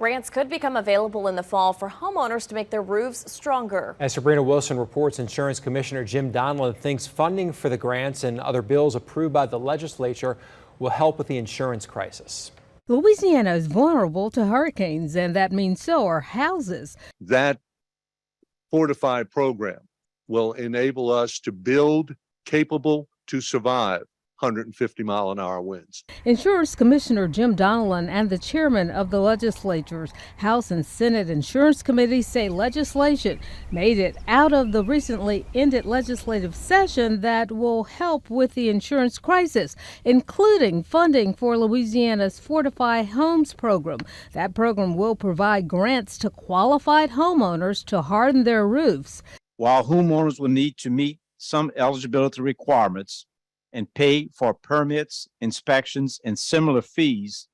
Grants could become available in the fall for homeowners to make their roofs stronger. As Sabrina Wilson reports, Insurance Commissioner Jim Donelon thinks funding for the grants and other bills approved by the legislature will help with the insurance crisis. Louisiana is vulnerable to hurricanes, and that means so are houses. That fortified program will enable us to build capable to survive 150-mile-an-hour winds. Insurance Commissioner Jim Donelon and the chairman of the legislature's House and Senate Insurance Committees say legislation made it out of the recently ended legislative session that will help with the insurance crisis, including funding for Louisiana's Fortify Homes program. That program will provide grants to qualified homeowners to harden their roofs. While homeowners will need to meet some eligibility requirements and pay for permits, inspections, and similar fees,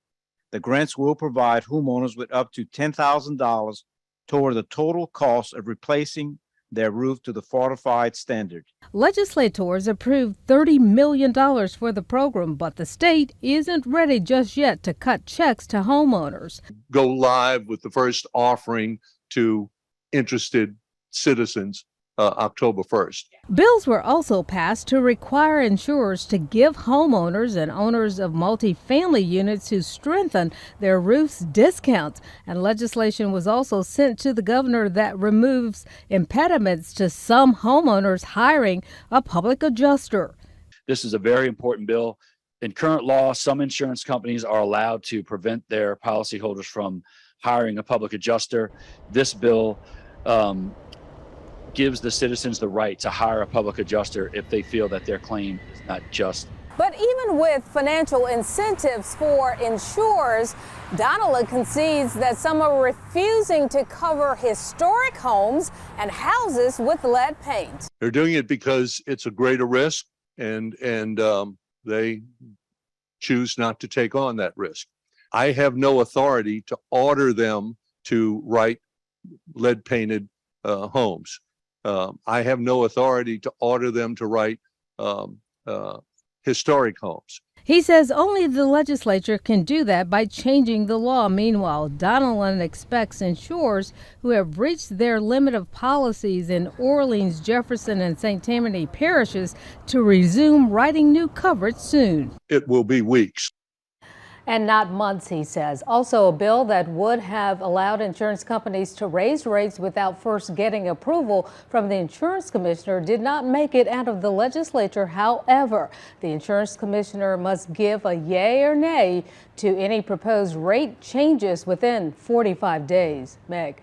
the grants will provide homeowners with up to $10,000 toward the total cost of replacing their roof to the fortified standard. Legislators approved $30 million for the program, but the state isn't ready just yet to cut checks to homeowners. Go live with the first offering to interested citizens October 1st. Bills were also passed to require insurers to give homeowners and owners of multifamily units who strengthen their roofs discounts. And legislation was also sent to the governor that removes impediments to some homeowners hiring a public adjuster. This is a very important bill. In current law, some insurance companies are allowed to prevent their policyholders from hiring a public adjuster. This bill gives the citizens the right to hire a public adjuster if they feel that their claim is not just. But even with financial incentives for insurers, Donelon concedes that some are refusing to cover historic homes and houses with lead paint. They're doing it because it's a greater risk, and they choose not to take on that risk. I have no authority to order them to write lead-painted homes. I have no authority to order them to write historic homes. He says only the legislature can do that by changing the law. Meanwhile, Donelon expects insurers who have reached their limit of policies in Orleans, Jefferson, and St. Tammany parishes to resume writing new coverage soon. It will be weeks. And not months, he says. Also, a bill that would have allowed insurance companies to raise rates without first getting approval from the insurance commissioner did not make it out of the legislature. However, the insurance commissioner must give a yay or nay to any proposed rate changes within 45 days. Meg.